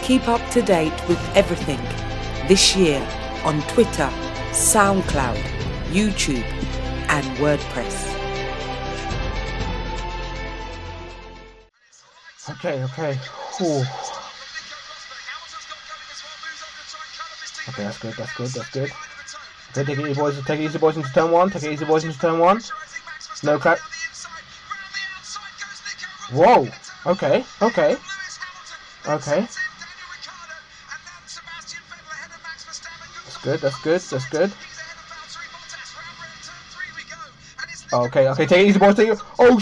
Keep up to date with everything this year on Twitter, SoundCloud, YouTube and WordPress. Okay. Ooh. Okay, that's good. Okay, take it easy, boys. Take it easy, boys, into turn one. No crap. Whoa. Okay. That's good. Okay, take it easy, boys. Take it. Oh,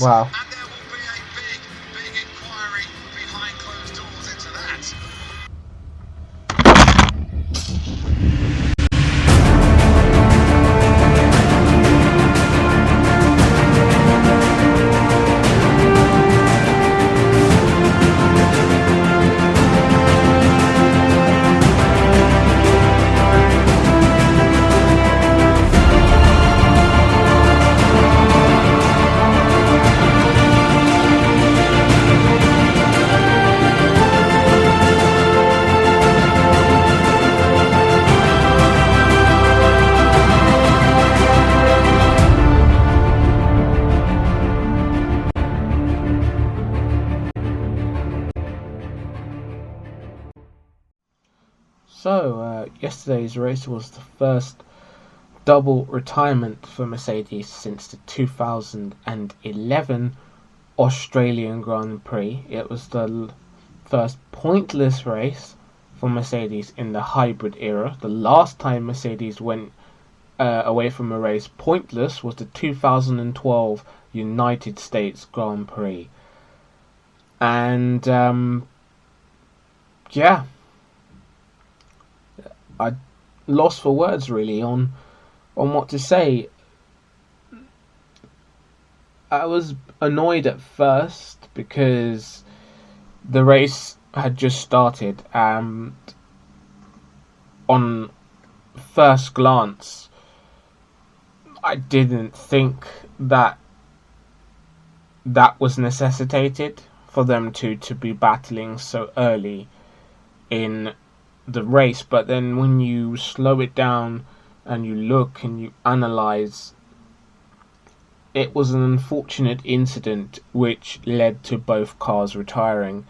wow. And there will be a big inquiry behind closed doors into that. So, yesterday's race was the first double retirement for Mercedes since the 2011 Australian Grand Prix. It was the first pointless race for Mercedes in the hybrid era. The last time Mercedes went away from a race pointless was the 2012 United States Grand Prix. And, yeah. I lost for words really on what to say. I was annoyed at first because the race had just started and on first glance I didn't think that was necessitated for them to be battling so early in the race. But then when you slow it down and you look and you analyze, it was an unfortunate incident which led to both cars retiring.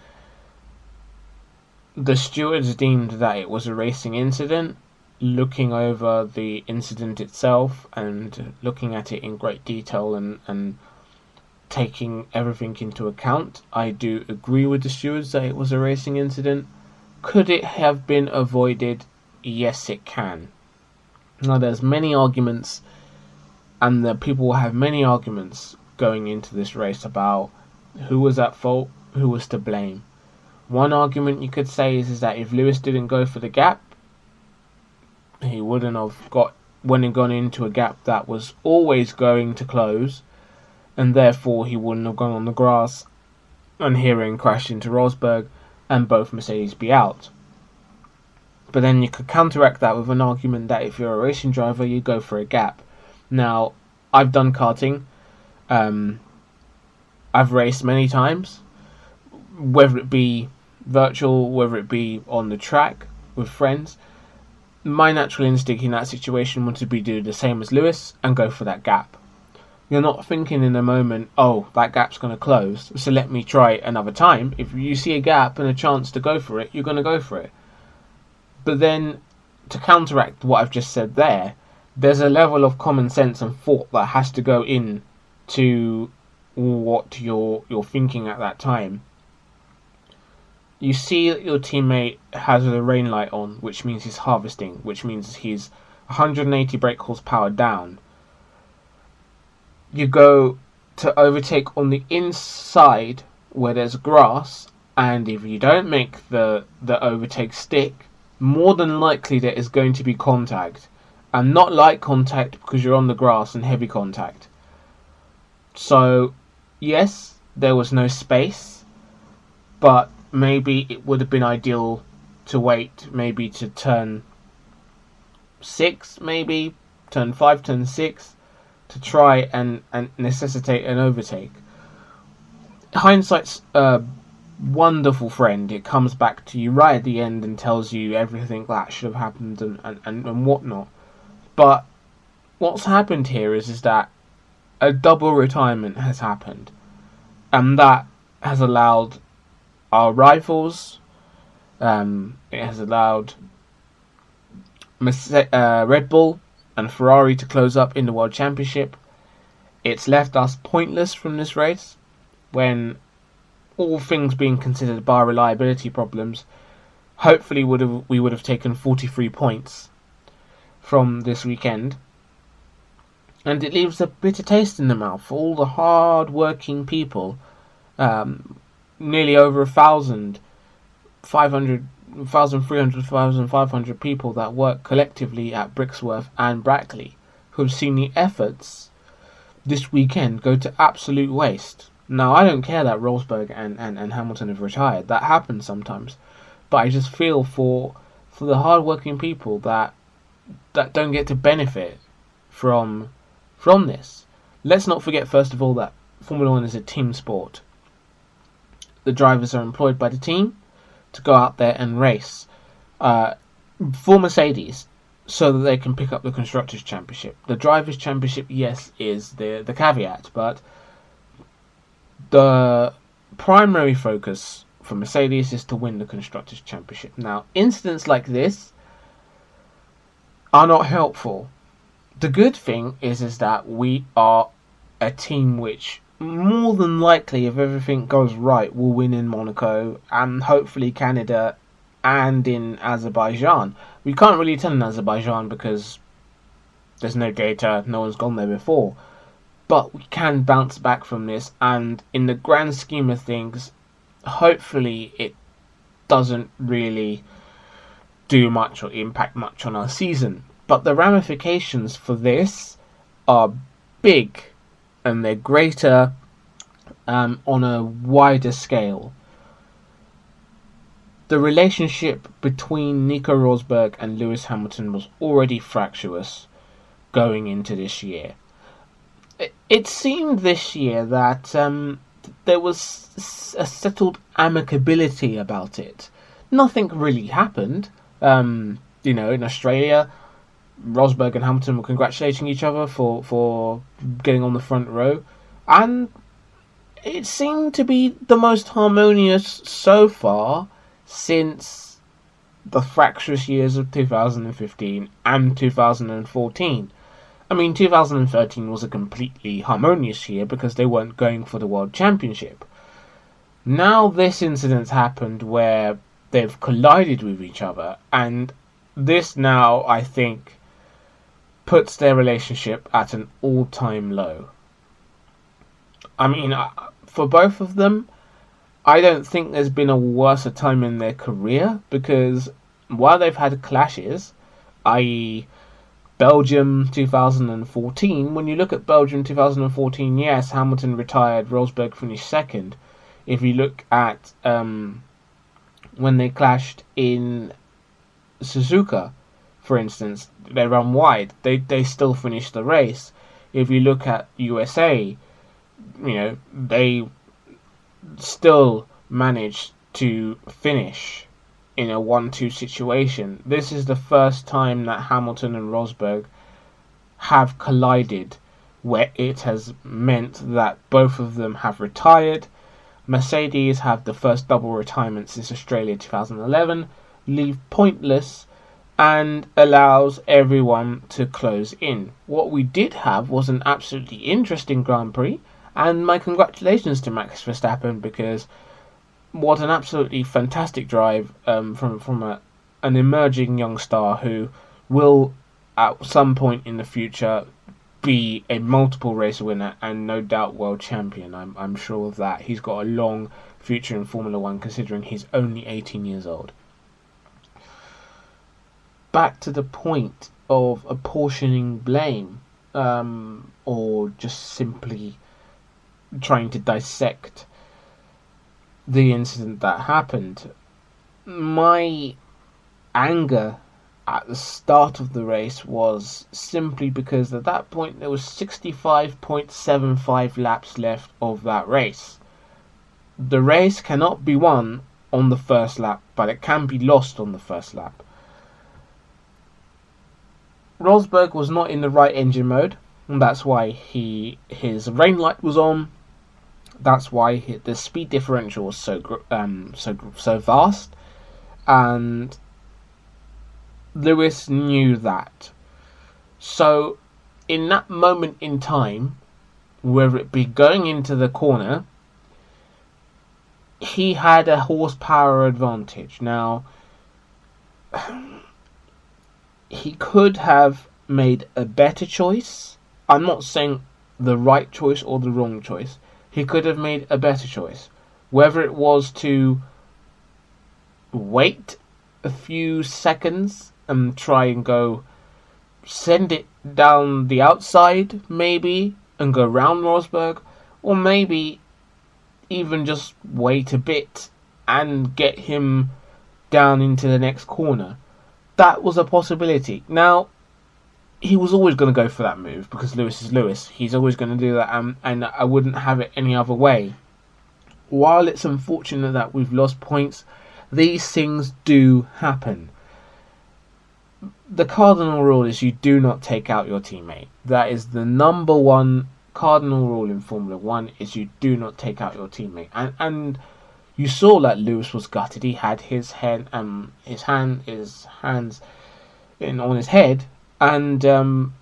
The stewards deemed that it was a racing incident. Looking over the incident itself and looking at it in great detail and taking everything into account, I do agree with the stewards that it was a racing incident. Could it have been avoided? Yes, it can. Now, there's many arguments, and the people will have many arguments going into this race about who was at fault, who was to blame. One argument you could say is that if Lewis didn't go for the gap, he wouldn't have gone into a gap that was always going to close, and therefore he wouldn't have gone on the grass and herein crashed into Rosberg and both Mercedes be out. But then you could counteract that with an argument that if you're a racing driver, you go for a gap. Now, I've done karting. I've raced many times, whether it be virtual, whether it be on the track with friends. My natural instinct in that situation was to do the same as Lewis and go for that gap. You're not thinking in a moment, oh, that gap's going to close, so let me try it another time. If you see a gap and a chance to go for it, you're going to go for it. But then, to counteract what I've just said there's a level of common sense and thought that has to go in to what you're thinking at that time. You see that your teammate has a rain light on, which means he's harvesting, which means he's 180 brake horsepower down. You go to overtake on the inside where there's grass, and if you don't make the overtake stick, more than likely there is going to be contact. And not light contact because you're on the grass and heavy contact. So, yes, there was no space, but maybe it would have been ideal to wait maybe to turn 6, maybe turn 5, turn 6, to try and necessitate an overtake. Hindsight's a wonderful friend. It comes back to you right at the end and tells you everything that should have happened and whatnot. But what's happened here is that a double retirement has happened, and that has allowed our rivals, it has allowed Red Bull and Ferrari to close up in the World Championship. It's left us pointless from this race, when all things being considered bar reliability problems, hopefully we would have taken 43 points from this weekend. And it leaves a bitter taste in the mouth for all the hard-working people, nearly over 1,300, 1,500 people that work collectively at Brixworth and Brackley, who have seen the efforts this weekend go to absolute waste. Now, I don't care that Rosberg and Hamilton have retired. That happens sometimes. But I just feel for the hard-working people that don't get to benefit from this. Let's not forget, first of all, that Formula 1 is a team sport. The drivers are employed by the team to go out there and race for Mercedes, so that they can pick up the Constructors' Championship. The Drivers' Championship, yes, is the caveat, but the primary focus for Mercedes is to win the Constructors' Championship. Now, incidents like this are not helpful. The good thing is that we are a team which, more than likely, if everything goes right, will win in Monaco and hopefully Canada and in Azerbaijan. We can't really tell in Azerbaijan because there's no data, no one's gone there before. But we can bounce back from this, and in the grand scheme of things, hopefully it doesn't really do much or impact much on our season. But the ramifications for this are big, and they're greater on a wider scale. The relationship between Nico Rosberg and Lewis Hamilton was already fractious going into this year. It seemed this year that there was a settled amicability about it. Nothing really happened. In Australia, Rosberg and Hamilton were congratulating each other for getting on the front row, and it seemed to be the most harmonious so far since the fractious years of 2015 and 2014. I mean, 2013 was a completely harmonious year because they weren't going for the World Championship. Now this incident's happened where they've collided with each other, and this now, I think, puts their relationship at an all-time low. I mean, for both of them, I don't think there's been a worse time in their career, because while they've had clashes, i.e. Belgium 2014, when you look at Belgium 2014, yes, Hamilton retired, Rosberg finished second. If you look at when they clashed in Suzuka, for instance, they ran wide. They still finished the race. If you look at USA, they still managed to finish in a 1-2 situation. This is the first time that Hamilton and Rosberg have collided where it has meant that both of them have retired. Mercedes have the first double retirement since Australia 2011, leave pointless, and allows everyone to close in. What we did have was an absolutely interesting Grand Prix, and my congratulations to Max Verstappen, because what an absolutely fantastic drive from an emerging young star who will at some point in the future be a multiple race winner and no doubt world champion. I'm sure of that. He's got a long future in Formula 1 considering he's only 18 years old. Back to the point of apportioning blame, or just simply trying to dissect the incident that happened. My anger at the start of the race was simply because at that point there was 65.75 laps left of that race. The race cannot be won on the first lap, but it can be lost on the first lap. Rosberg was not in the right engine mode, and that's why his rain light was on. That's why the speed differential was so vast, and Lewis knew that. So, in that moment in time, whether it be going into the corner, he had a horsepower advantage. Now, he could have made a better choice. I'm not saying the right choice or the wrong choice. He could have made a better choice. Whether it was to wait a few seconds and try and go send it down the outside, maybe, and go round Rosberg, or maybe even just wait a bit and get him down into the next corner. That was a possibility. Now, he was always going to go for that move because Lewis is Lewis. He's always going to do that, and I wouldn't have it any other way. While it's unfortunate that we've lost points, these things do happen. The cardinal rule is you do not take out your teammate. That is the number one cardinal rule in Formula 1, is you do not take out your teammate. And you saw that Lewis was gutted. He had his hands on his head, and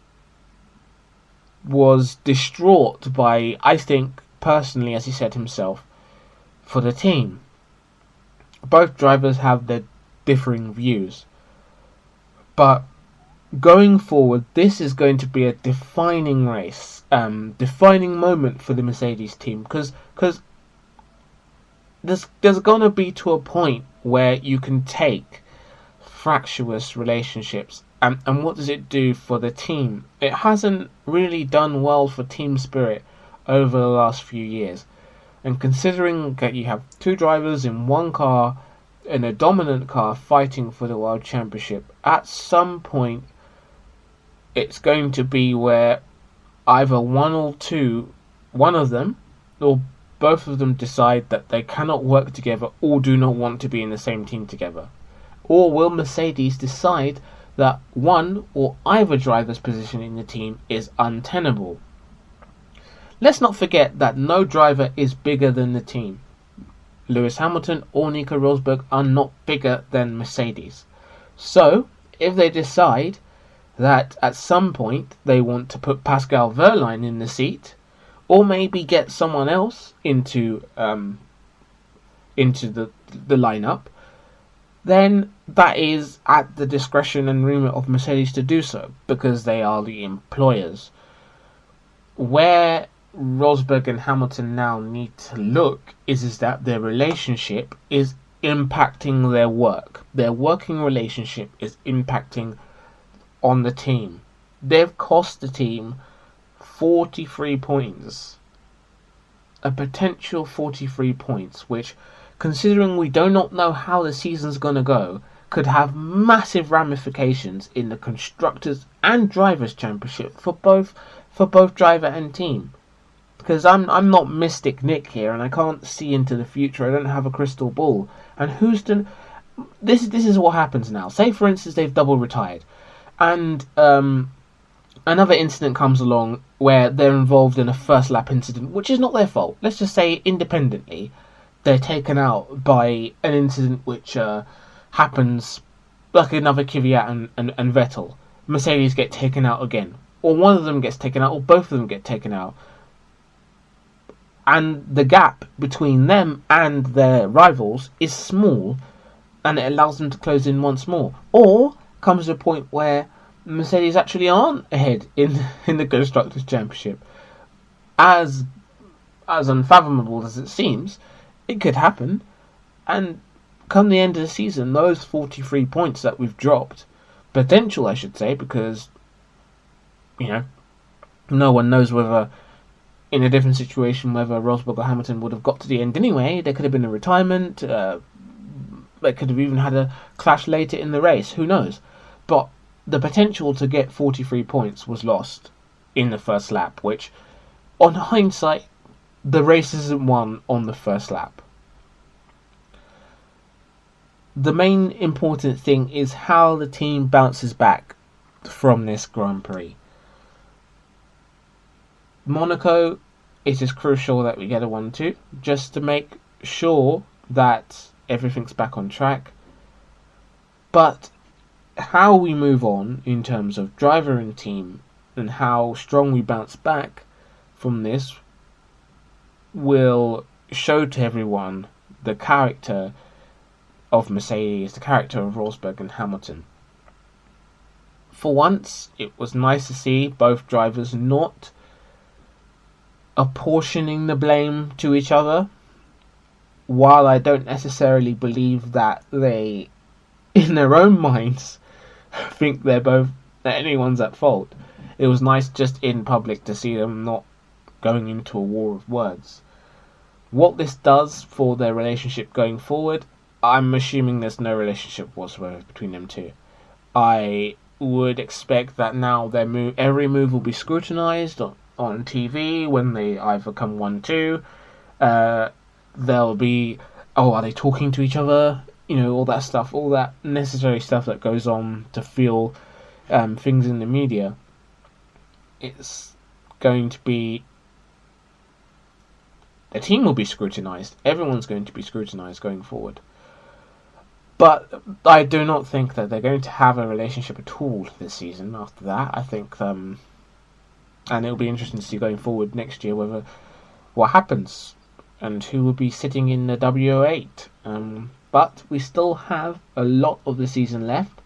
was distraught by, I think, personally, as he said himself, for the team. Both drivers have their differing views. But going forward, this is going to be a defining race, defining moment for the Mercedes team, because there's going to be to a point where you can take fractious relationships, and what does it do for the team? It hasn't really done well for team spirit over the last few years. And considering that you have two drivers in one car, in a dominant car fighting for the World Championship, at some point it's going to be where either one of them, or both of them decide that they cannot work together or do not want to be in the same team together. Or will Mercedes decide that one or either driver's position in the team is untenable? Let's not forget that no driver is bigger than the team. Lewis Hamilton or Nico Rosberg are not bigger than Mercedes. So, if they decide that at some point they want to put Pascal Wehrlein in the seat, or maybe get someone else into the lineup, then that is at the discretion and remit of Mercedes to do so, because they are the employers. Where Rosberg and Hamilton now need to look is that their relationship is impacting their work. Their working relationship is impacting on the team. They've cost the team 43 points. A potential 43 points, which, considering we do not know how the season's going to go, could have massive ramifications in the Constructors' and Drivers' Championship for both driver and team. Because I'm not Mystic Nick here, and I can't see into the future. I don't have a crystal ball. And this is what happens now. Say, for instance, they've double retired, and another incident comes along where they're involved in a first lap incident, which is not their fault. Let's just say independently, they're taken out by an incident which happens, like another Kvyat and Vettel. Mercedes get taken out again, or one of them gets taken out, or both of them get taken out. And the gap between them and their rivals is small, and it allows them to close in once more. Or comes to a point where Mercedes actually aren't ahead in the Constructors' Championship. As unfathomable as it seems, it could happen. And come the end of the season, those 43 points that we've dropped, potential I should say, because, no one knows whether in a different situation, whether Rosberg or Hamilton would have got to the end anyway. There could have been a retirement. They could have even had a clash later in the race. Who knows? But the potential to get 43 points was lost in the first lap, which, on hindsight, the race isn't won on the first lap. The main important thing is how the team bounces back from this Grand Prix. Monaco, it is crucial that we get a 1-2 just to make sure that everything's back on track. But how we move on in terms of driver and team and how strong we bounce back from this will show to everyone the character of Mercedes, the character of Rosberg and Hamilton. For once, it was nice to see both drivers not apportioning the blame to each other. While I don't necessarily believe that they, in their own minds, think that anyone's at fault, it was nice just in public to see them not going into a war of words. What this does for their relationship going forward, I'm assuming there's no relationship whatsoever between them two. I would expect that now every move will be scrutinised on TV when they either come 1-2. There'll be, are they talking to each other? All that stuff, all that necessary stuff that goes on to fuel things in the media. It's going to be, the team will be scrutinised. Everyone's going to be scrutinised going forward. But I do not think that they're going to have a relationship at all this season after that. I think, and it'll be interesting to see going forward next year what happens and who will be sitting in the W08. But we still have a lot of the season left.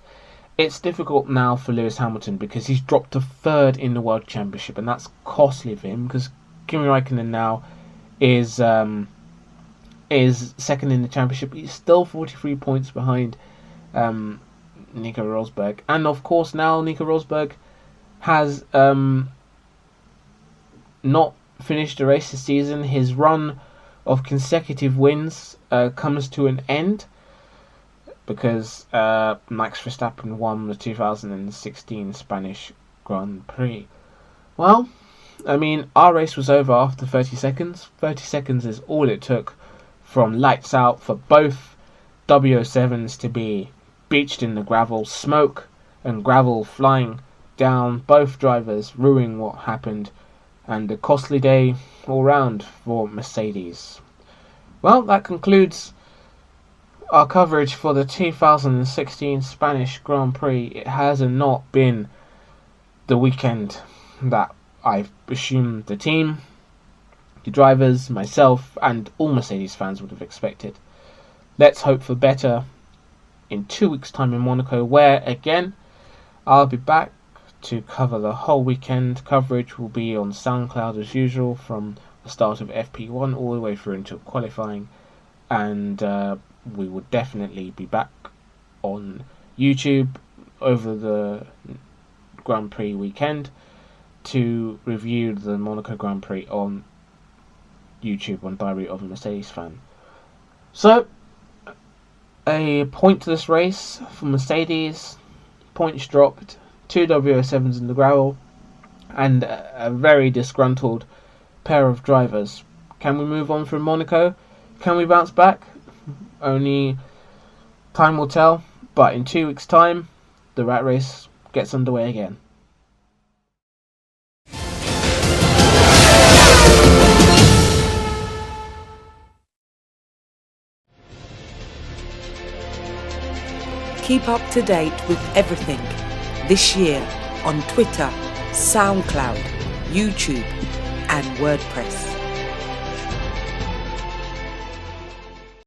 It's difficult now for Lewis Hamilton because he's dropped to third in the World Championship, and that's costly for him because Kimi Räikkönen now is second in the championship. He's still 43 points behind Nico Rosberg, and of course now Nico Rosberg has not finished the race this season. His run of consecutive wins comes to an end because Max Verstappen won the 2016 Spanish Grand Prix. Well, I mean, our race was over after 30 seconds. 30 seconds is all it took from lights out for both W07s to be beached in the gravel, smoke and gravel flying down, both drivers ruining what happened, and a costly day all round for Mercedes. Well, that concludes our coverage for the 2016 Spanish Grand Prix. It has not been the weekend that I assumed the team, the drivers, myself, and all Mercedes fans would have expected. Let's hope for better in 2 weeks' time in Monaco, where, again, I'll be back to cover the whole weekend. Coverage will be on SoundCloud as usual from the start of FP1 all the way through until qualifying, and we will definitely be back on YouTube over the Grand Prix weekend to review the Monaco Grand Prix on YouTube on Diary of a Mercedes Fan. So, a point to this race for Mercedes, points dropped, 2 W07s in the gravel, and a very disgruntled pair of drivers. Can we move on from Monaco? Can we bounce back? Only time will tell, but in 2 weeks' time, the rat race gets underway again. Keep up to date with everything this year on Twitter, SoundCloud, YouTube, and WordPress.